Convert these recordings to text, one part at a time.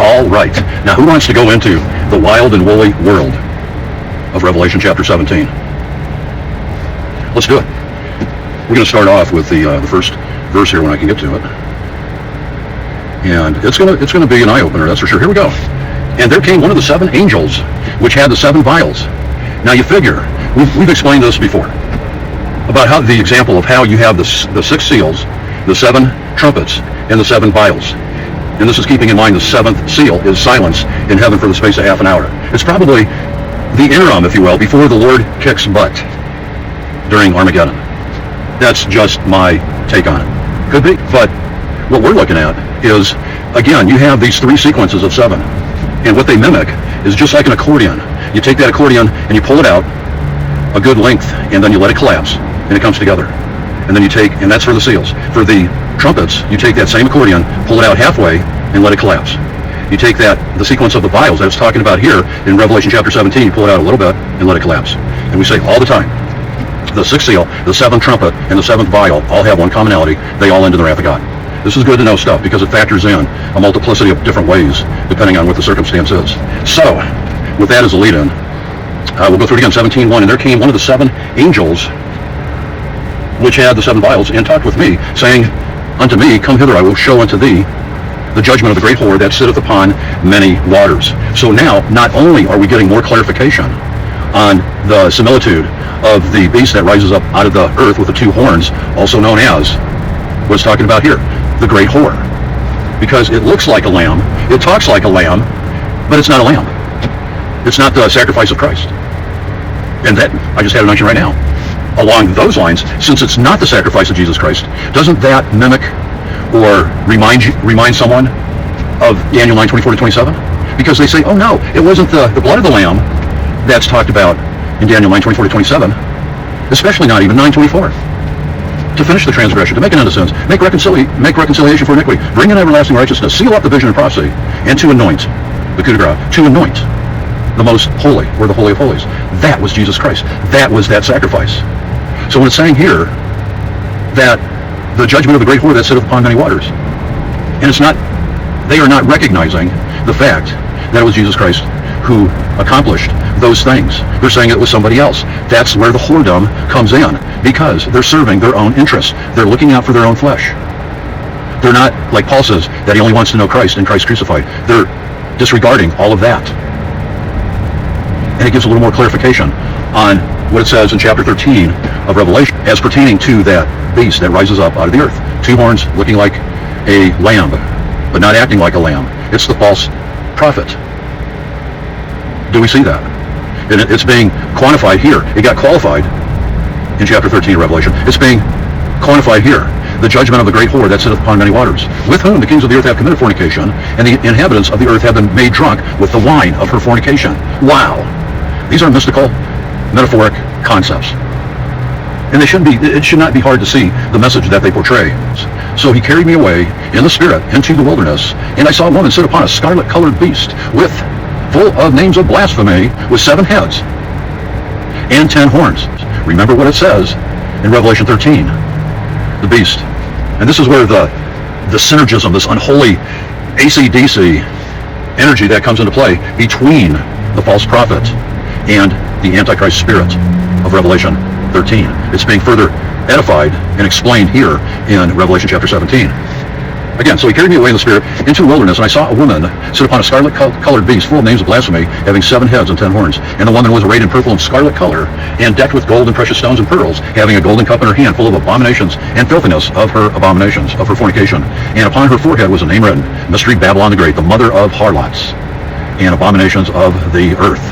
All right. Now, who wants to go into the wild and woolly world of Revelation chapter 17? Let's do it. We're going to start off with the first verse here when I can get to it. And it's going to be an eye-opener, that's for sure. Here we go. And there came one of the seven angels, which had the seven vials. Now you figure, we've explained this before, about how the example of how you have the six seals, the seven trumpets, and the seven vials. And this is keeping in mind the seventh seal is silence in heaven for the space of half an hour. It's probably the interim, if you will, before the Lord kicks butt during Armageddon. That's just my take on it. Could be, but what we're looking at is, again, you have these three sequences of seven. And what they mimic is just like an accordion. You take that accordion and you pull it out a good length, and then you let it collapse, and it comes together. And then you take, and that's for the seals. For the trumpets, you take that same accordion, pull it out halfway, and let it collapse. You take the sequence of the vials that it's talking about here in Revelation chapter 17, you pull it out a little bit, and let it collapse. And we say all the time, the sixth seal, the seventh trumpet, and the seventh vial all have one commonality. They all end in the wrath of God. This is good to know stuff because it factors in a multiplicity of different ways depending on what the circumstance is. So, with that as a lead-in, we'll go through it again, 17:1. And there came one of the seven angels which had the seven vials, and talked with me, saying unto me, Come hither, I will show unto thee the judgment of the great whore that sitteth upon many waters. So now, not only are we getting more clarification on the similitude of the beast that rises up out of the earth with the two horns, also known as what's talking about here, the great whore. Because it looks like a lamb, it talks like a lamb, but it's not a lamb. It's not the sacrifice of Christ. And that, I just had to mention right now. Along those lines, since it's not the sacrifice of Jesus Christ, doesn't that mimic or remind someone of Daniel 9:24-27? Because they say, oh no, it wasn't the blood of the lamb that's talked about in Daniel 9:24-27, especially not even 9:24. To finish the transgression, to make an end of sins, make reconciliation for iniquity, bring in everlasting righteousness, seal up the vision and prophecy, and to anoint, the coup de grace, to anoint the most holy, or the Holy of Holies. That was Jesus Christ. That was that sacrifice. So when it's saying here that the judgment of the great whore that sitteth upon many waters, and it's not, they are not recognizing the fact that it was Jesus Christ who accomplished those things. They're saying it was somebody else. That's where the whoredom comes in, because they're serving their own interests. They're looking out for their own flesh. They're not, like Paul says, that he only wants to know Christ and Christ crucified. They're disregarding all of that. And it gives a little more clarification on what it says in chapter 13 of Revelation as pertaining to that beast that rises up out of the earth. Two horns looking like a lamb, but not acting like a lamb. It's the false prophet. Do we see that? And it's being quantified here. It got qualified in chapter 13 of Revelation. It's being quantified here. The judgment of the great whore that sitteth upon many waters, with whom the kings of the earth have committed fornication, and the inhabitants of the earth have been made drunk with the wine of her fornication. Wow. These are mystical, metaphoric concepts. And it should not be hard to see the message that they portray. So he carried me away in the spirit into the wilderness, and I saw a woman sit upon a scarlet-colored beast, full of names of blasphemy, with 7 heads and 10 horns. Remember what it says in Revelation 13, the beast. And this is where the synergism, this unholy AC/DC energy that comes into play between the false prophet and the Antichrist spirit of Revelation 13. It's being further edified and explained here in Revelation chapter 17. Again, so he carried me away in the spirit into the wilderness, and I saw a woman sit upon a scarlet-colored beast, full of names of blasphemy, having 7 heads and 10 horns. And the woman was arrayed in purple and scarlet color, and decked with gold and precious stones and pearls, having a golden cup in her hand, full of abominations and filthiness of her abominations, of her fornication. And upon her forehead was a name written, Mystery Babylon the Great, the mother of harlots and abominations of the earth.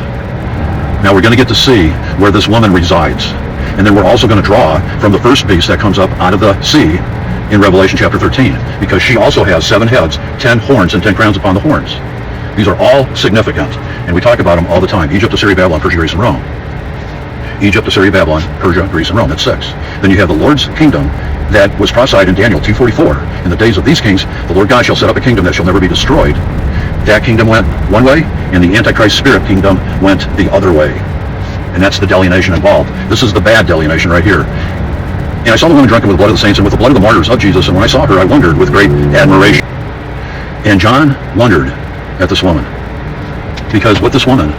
Now we're going to get to see where this woman resides. And then we're also going to draw from the first beast that comes up out of the sea in Revelation chapter 13, because she also has 7 heads, 10 horns, and 10 crowns upon the horns. These are all significant, and we talk about them all the time. Egypt, Assyria, Babylon, Persia, Greece, and Rome. Egypt, Assyria, Babylon, Persia, Greece, and Rome. That's 6. Then you have the Lord's kingdom that was prophesied in Daniel 2:44. In the days of these kings, the Lord God shall set up a kingdom that shall never be destroyed. That kingdom went one way, and the Antichrist spirit kingdom went the other way. And that's the delineation involved. This is the bad delineation right here. And I saw the woman drunken with the blood of the saints and with the blood of the martyrs of Jesus. And when I saw her, I wondered with great admiration. And John wondered at this woman. Because what this woman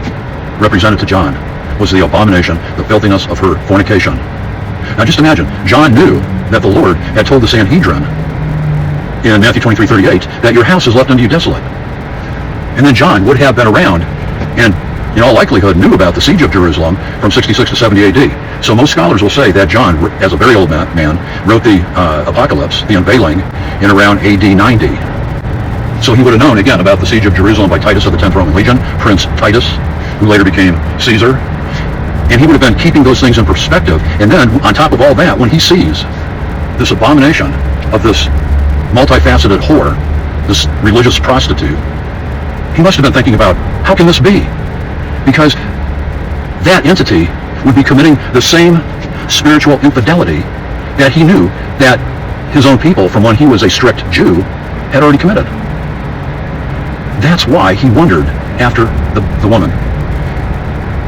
represented to John was the abomination, the filthiness of her fornication. Now just imagine, John knew that the Lord had told the Sanhedrin in Matthew 23:38 that your house is left unto you desolate. And then John would have been around and in all likelihood knew about the siege of Jerusalem from 66 to 70 AD. So most scholars will say that John, as a very old man, wrote the Apocalypse, the unveiling, in around AD 90. So he would have known, again, about the siege of Jerusalem by Titus of the 10th Roman Legion, Prince Titus, who later became Caesar. And he would have been keeping those things in perspective. And then, on top of all that, when he sees this abomination of this multifaceted whore, this religious prostitute, he must have been thinking about, how can this be? Because that entity would be committing the same spiritual infidelity that he knew that his own people, from when he was a strict Jew, had already committed. That's why he wondered after the woman.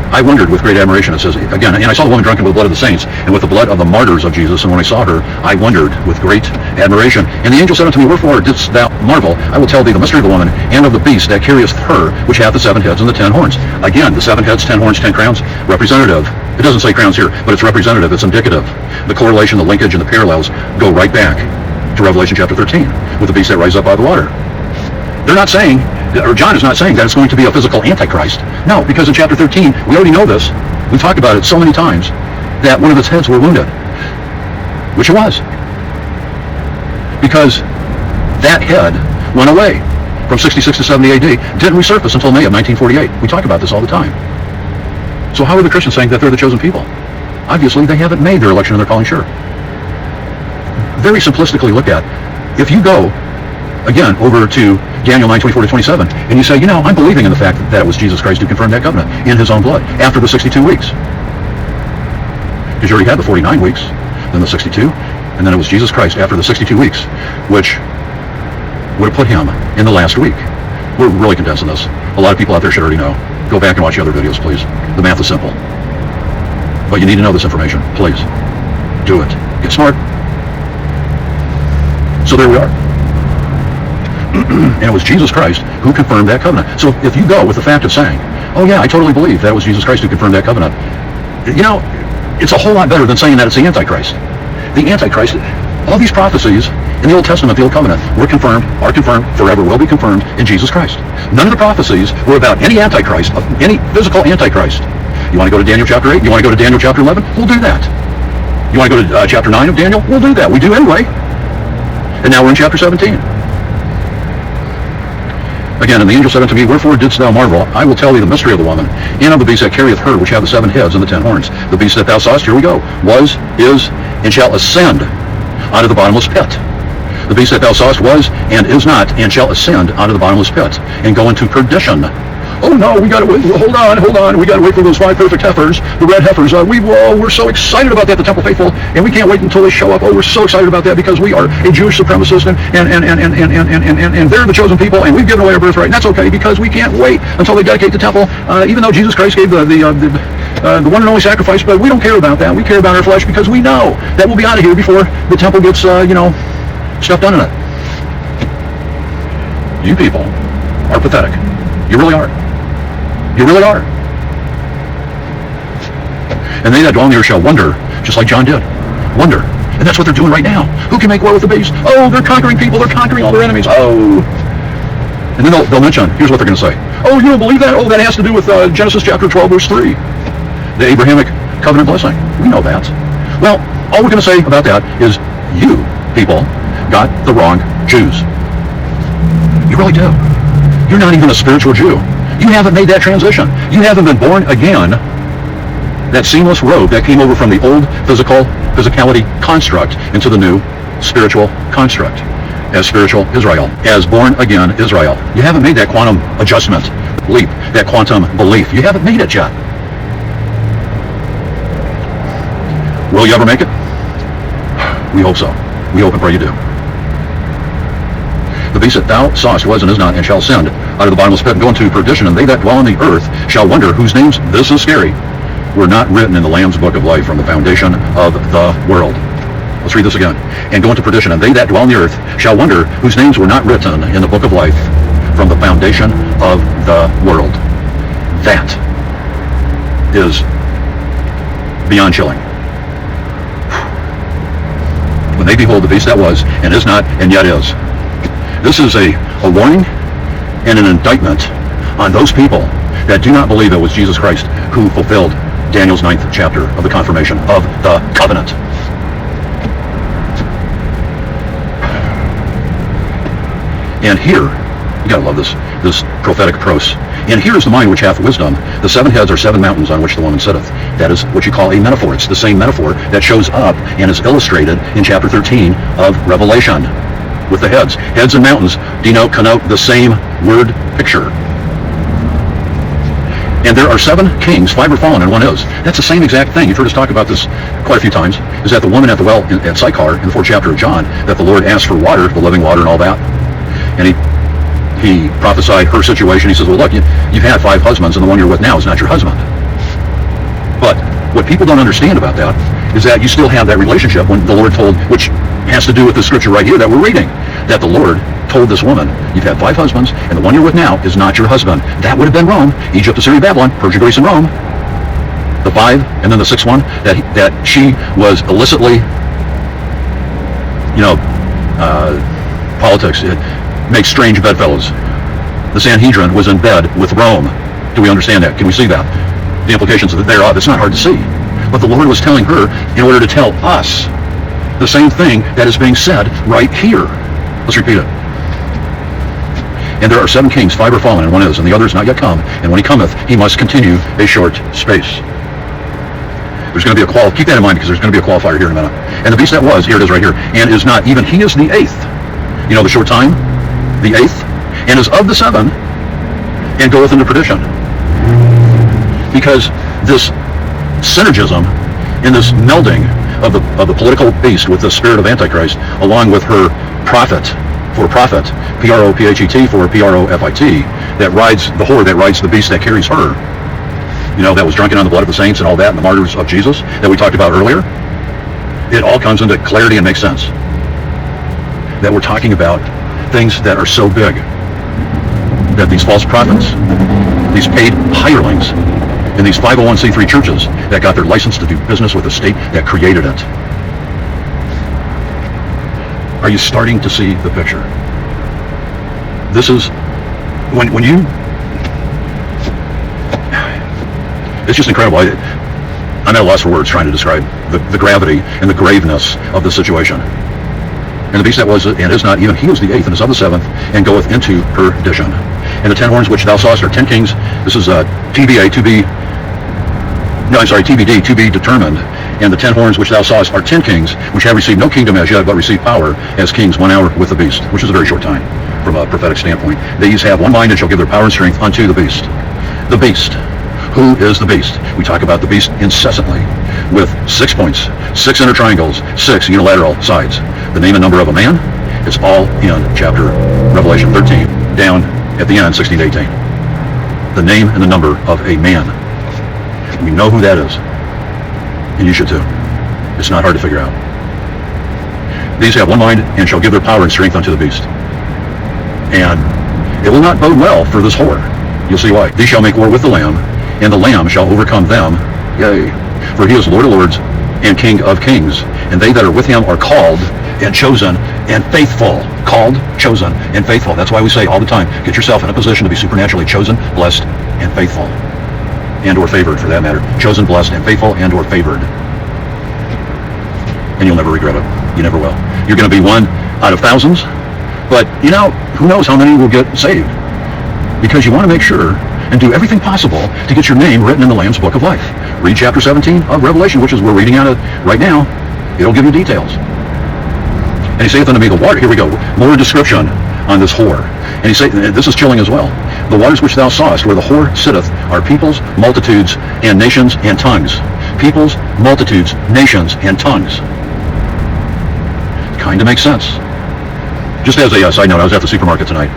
I wondered with great admiration, it says, again, and I saw the woman drunken with the blood of the saints and with the blood of the martyrs of Jesus, and when I saw her, I wondered with great admiration. And the angel said unto me, wherefore didst thou marvel? I will tell thee the mystery of the woman and of the beast that carrieth her, which hath the 7 heads and the 10 horns. Again, the 7 heads, 10 horns, 10 crowns, representative. It doesn't say crowns here, but it's representative, it's indicative. The correlation, the linkage, and the parallels go right back to Revelation chapter 13, with the beast that rises up out of the water. They're not saying, or John is not saying that it's going to be a physical Antichrist. No, because in chapter 13, we already know this. We talked about it so many times that one of its heads were wounded, which it was. Because that head went away from 66 to 70 AD, didn't resurface until May of 1948. We talk about this all the time. So how are the Christians saying that they're the chosen people? Obviously, they haven't made their election and their calling sure. Very simplistically look at, if you go again over to Daniel 9:24 to 27, and you say, you know, I'm believing in the fact that it was Jesus Christ who confirmed that covenant in his own blood after the 62 weeks. Because you already had the 49 weeks, then the 62, and then it was Jesus Christ after the 62 weeks, which would have put him in the last week. We're really condensing this. A lot of people out there should already know. Go back and watch the other videos, please. The math is simple. But you need to know this information, please. Do it. Get smart. So there we are. And it was Jesus Christ who confirmed that covenant. So if you go with the fact of saying, oh yeah, I totally believe that it was Jesus Christ who confirmed that covenant, you know, it's a whole lot better than saying that it's the Antichrist. The Antichrist, all these prophecies in the Old Testament, the Old Covenant, were confirmed, are confirmed, forever will be confirmed in Jesus Christ. None of the prophecies were about any Antichrist, any physical Antichrist. You want to go to Daniel chapter 8? You want to go to Daniel chapter 11? We'll do that. You want to go to chapter 9 of Daniel? We'll do that. We do anyway. And now we're in chapter 17. Again, and the angel said unto me, wherefore didst thou marvel? I will tell thee the mystery of the woman, and of the beast that carrieth her, which have the 7 heads and the 10 horns. The beast that thou sawest, here we go, was, is, and shall ascend out of the bottomless pit. The beast that thou sawest was, and is not, and shall ascend out of the bottomless pit, and go into perdition. Oh no, we gotta wait, hold on, we gotta wait for those 5 perfect heifers, the red heifers. We're so excited about that, the temple faithful, and we can't wait until they show up. Oh, we're so excited about that because we are a Jewish supremacist, and they're the chosen people, and we've given away our birthright, and that's okay because we can't wait until they dedicate the temple, even though Jesus Christ gave the one and only sacrifice, but we don't care about that. We care about our flesh because we know that we'll be out of here before the temple gets, stuff done in it. You people are pathetic. You really are. You really are. And they that dwell in the earth shall wonder, just like John did. Wonder. And that's what they're doing right now. Who can make war with the beast? Oh, they're conquering people. They're conquering all their enemies. Oh. And then they'll mention, here's what they're going to say. Oh, you don't believe that? Oh, that has to do with Genesis chapter 12, verse 3. The Abrahamic covenant blessing. We know that. Well, all we're going to say about that is you people got the wrong Jews. You really do. You're not even a spiritual Jew. You haven't made that transition. You haven't been born again. That seamless road that came over from the old physicality construct into the new spiritual construct. As spiritual Israel, as born again Israel. You haven't made that quantum adjustment, leap, that quantum belief. You haven't made it yet. Will you ever make it? We hope so. We hope and pray you do. The beast that thou sawest was and is not, and shall ascend out of the bottomless pit and go into perdition, and they that dwell on the earth shall wonder, whose names, this is scary, were not written in the Lamb's book of life from the foundation of the world. Let's read this again. And go into perdition, and they that dwell on the earth shall wonder, whose names were not written in the book of life from the foundation of the world. That is beyond chilling. When they behold the beast that was, and is not, and yet is. This is a warning and an indictment on those people that do not believe it was Jesus Christ who fulfilled Daniel's 9th chapter of the confirmation of the covenant. And here, you gotta love this prophetic prose. And here is the mind which hath wisdom. The 7 heads are 7 mountains on which the woman sitteth. That is what you call a metaphor. It's the same metaphor that shows up and is illustrated in chapter 13 of Revelation with the heads. Heads and mountains connote the same word picture. And there are 7 kings, 5 are fallen and 1 is. That's the same exact thing. You've heard us talk about this quite a few times. Is that the woman at the well at Sychar in the 4th chapter of John, that the Lord asked for water, the living water and all that. And he prophesied her situation. He says, well, look, you've had 5 husbands, and the one you're with now is not your husband. But what people don't understand about that is that you still have that relationship when the Lord told, which has to do with the scripture right here that we're reading, that the Lord told this woman, you've had 5 husbands, and the one you're with now is not your husband. That would have been Rome, Egypt, Assyria, Babylon, Persia, Greece, and Rome. The 5, and then the 6th one, that she was illicitly, politics. It makes strange bedfellows. The Sanhedrin was in bed with Rome. Do we understand that? Can we see that? The implications thereof, it's not hard to see. But the Lord was telling her in order to tell us the same thing that is being said right here. Let's repeat it. And there are 7 kings, 5 are fallen, and 1 is, and the other is not yet come. And when he cometh, he must continue a short space. There's going to be a keep that in mind, because there's going to be a qualifier here in a minute. And the beast that was, here it is right here, and is not, even he is the 8th. The short time, the 8th, and is of the 7, and goeth into perdition. Because this synergism in this melding of the political beast with the spirit of Antichrist, along with her prophet, P-R-O-P-H-E-T, for P-R-O-F-I-T, that rides the whore, that rides the beast that carries her, that was drunken on the blood of the saints and all that, and the martyrs of Jesus that we talked about earlier. It all comes into clarity and makes sense. That we're talking about things that are so big that these false prophets, these paid hirelings in these 501c3 churches that got their license to do business with the state that created it. Are you starting to see the picture? This is when you, it's just incredible. I'm at a loss for words trying to describe the gravity and the graveness of the situation. And the beast that was and is not, even he was the 8th and is of the 7th, and goeth into perdition. And the 10 horns which thou sawest are 10 kings. This is TBD, to be determined. And the 10 horns which thou sawest are 10 kings, which have received no kingdom as yet, but received power as kings 1 hour with the beast, which is a very short time from a prophetic standpoint. These have one mind and shall give their power and strength unto the beast. The beast. Who is the beast? We talk about the beast incessantly with 6 points, 6 inner triangles, 6 unilateral sides. The name and number of a man, it's all in chapter Revelation 13, down at the end, 16 to 18. The name and the number of a man. We know who that is. And you should too. It's not hard to figure out. These have one mind and shall give their power and strength unto the beast. And it will not bode well for this whore. You'll see why. These shall make war with the Lamb, and the Lamb shall overcome them. Yea. For he is Lord of lords and King of kings. And they that are with him are called and chosen and faithful. Called, chosen, and faithful. That's why we say all the time, get yourself in a position to be supernaturally chosen, blessed, and faithful. And or favored, for that matter. Chosen, blessed, and faithful, and or favored. And you'll never regret it. You never will. You're going to be one out of thousands, but who knows how many will get saved. Because you want to make sure and do everything possible to get your name written in the Lamb's Book of Life. Read chapter 17 of Revelation, which is we're reading out of right now. It'll give you details. And he saith unto me, the water, here we go, more description on this whore. And he saith, this is chilling as well. The waters which thou sawest, where the whore sitteth, are peoples, multitudes, and nations, and tongues. Peoples, multitudes, nations, and tongues. Kind of makes sense. Just as a side note, I was at the supermarket tonight.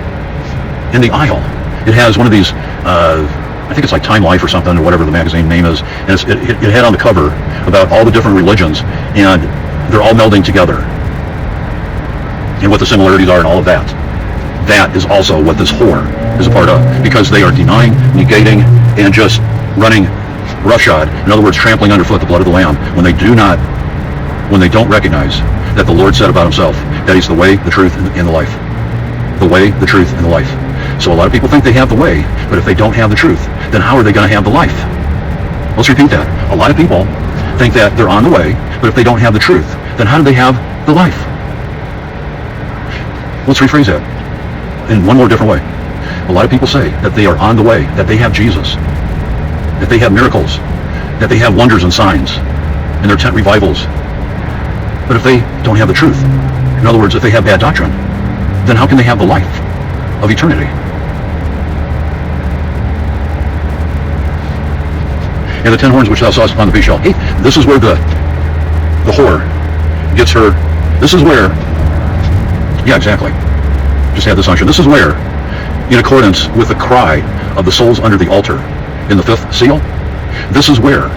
In the aisle, it has one of these, I think it's like Time Life or something, or whatever the magazine name is, and it had on the cover about all the different religions, and they're all melding together, and what the similarities are and all of that. That is also what this whore is a part of, because they are denying, negating, and just running roughshod. In other words, trampling underfoot the blood of the Lamb when they don't recognize that the Lord said about himself that he's the way, the truth, and the life. The way, the truth, and the life. So a lot of people think they have the way, but if they don't have the truth, then how are they going to have the life? Let's repeat that. A lot of people think that they're on the way, but if they don't have the truth, then how do they have the life? Let's rephrase that in one more different way. A lot of people say that they are on the way, that they have Jesus, that they have miracles, that they have wonders and signs in their tent revivals. But if they don't have the truth, in other words, if they have bad doctrine, then how can they have the life of eternity? And the 10 horns which thou sawest upon the beast shall hate. This is where the whore gets her. This is where, yeah, exactly. Just had this unction. This is where, in accordance with the cry of the souls under the altar in the 5th seal, this is where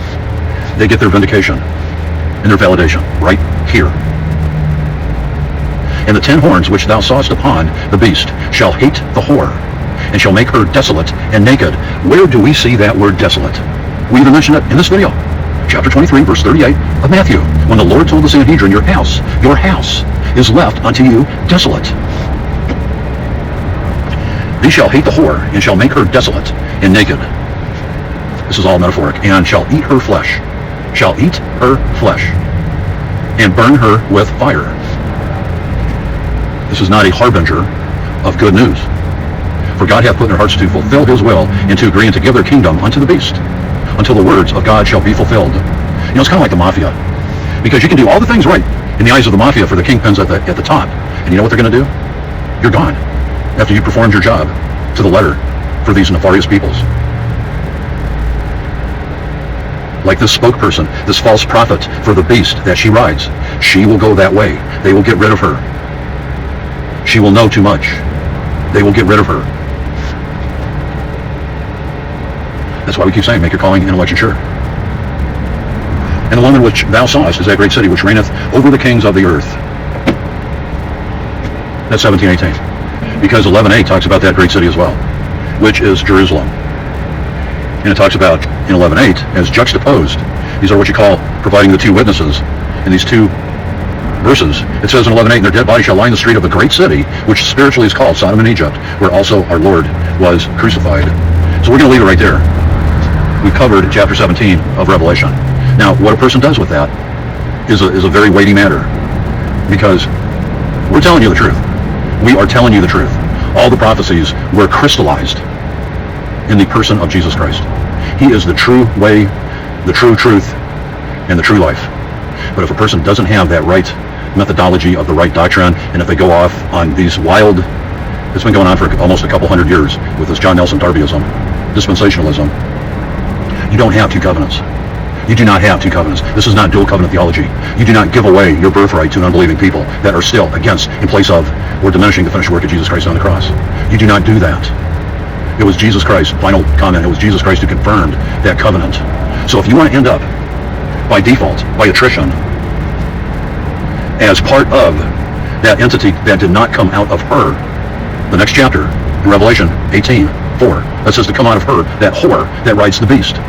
they get their vindication and their validation, right here. And the 10 horns which thou sawest upon the beast shall hate the whore, and shall make her desolate and naked. Where do we see that word desolate? We even mentioned it in this video. Chapter 23, verse 38 of Matthew. When the Lord told the Sanhedrin, your house is left unto you desolate. He shall hate the whore, and shall make her desolate and naked. This is all metaphoric. And shall eat her flesh. Shall eat her flesh. And burn her with fire. This is not a harbinger of good news. For God hath put in their hearts to fulfill his will, and to agree and to give their kingdom unto the beast, until the words of God shall be fulfilled. You know, it's kind of like the mafia. Because you can do all the things right in the eyes of the mafia for the kingpins at the top. And you know what they're going to do? You're gone after you performed your job to the letter for these nefarious peoples. Like this spokesperson, this false prophet for the beast that she rides. She will go that way. They will get rid of her. She will know too much. They will get rid of her. That's why we keep saying, make your calling and election sure. And the woman which thou sawest is that great city which reigneth over the kings of the earth. That's 17:18. Because 11:8 talks about that great city as well, which is Jerusalem. And it talks about in 11:8 as juxtaposed. These are what you call providing the two witnesses in these two verses. It says in 11:8, and their dead body shall lie in the street of the great city, which spiritually is called Sodom and Egypt, where also our Lord was crucified. So we're going to leave it right there. We covered chapter 17 of Revelation. Now, what a person does with that is a very weighty matter, because we're telling you the truth. We are telling you the truth. All the prophecies were crystallized in the person of Jesus Christ. He is the true way, the true truth, and the true life. But if a person doesn't have that right methodology of the right doctrine, and if they go off on these wild, it's been going on for almost a couple hundred years with this John Nelson Darbyism, dispensationalism, you don't have two covenants. You do not have two covenants. This is not dual covenant theology. You do not give away your birthright to an unbelieving people that are still against, in place of, or diminishing the finished work of Jesus Christ on the cross. You do not do that. It was Jesus Christ, final comment, it was Jesus Christ who confirmed that covenant. So if you want to end up, by default, by attrition, as part of that entity that did not come out of her, the next chapter in Revelation 18:4, that says to come out of her, that whore that rides the beast.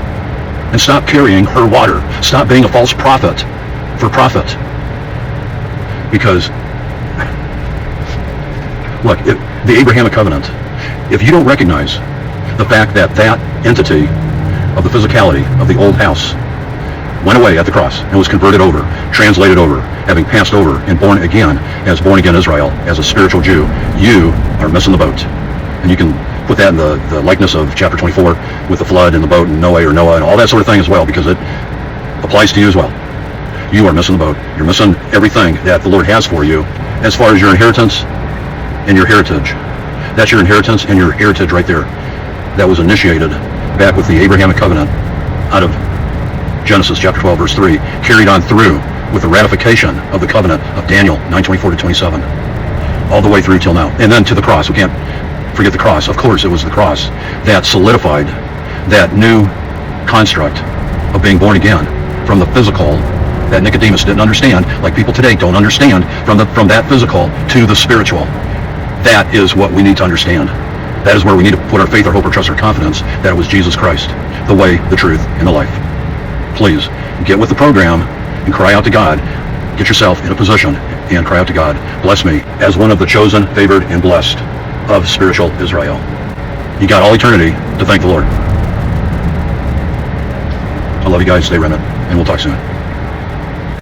And stop carrying her water. Stop being a false prophet for profit. Because, look, the Abrahamic covenant, if you don't recognize the fact that that entity of the physicality of the old house went away at the cross and was converted over, translated over, having passed over and born again as born again Israel, as a spiritual Jew, you are missing the boat. And you can put that in the likeness of chapter 24 with the flood and the boat and Noah and all that sort of thing as well, because it applies to you as well. You are missing the boat. You're missing everything that the Lord has for you as far as your inheritance and your heritage. That's your inheritance and your heritage right there. That was initiated back with the Abrahamic covenant out of Genesis chapter 12 verse 3, carried on through with the ratification of the covenant of Daniel 9:24-27, all the way through till now. And then to the cross. We can't forget the cross. Of course, it was the cross that solidified that new construct of being born again from the physical that Nicodemus didn't understand, like people today don't understand, from that physical to the spiritual. That is what we need to understand. That is where we need to put our faith, our hope, our trust, our confidence, that it was Jesus Christ, the way, the truth, and the life. Please, get with the program and cry out to God. Get yourself in a position and cry out to God. Bless me as one of the chosen, favored, and blessed of spiritual Israel. You got all eternity to thank the Lord. I love you guys. Stay remnant, and we'll talk soon.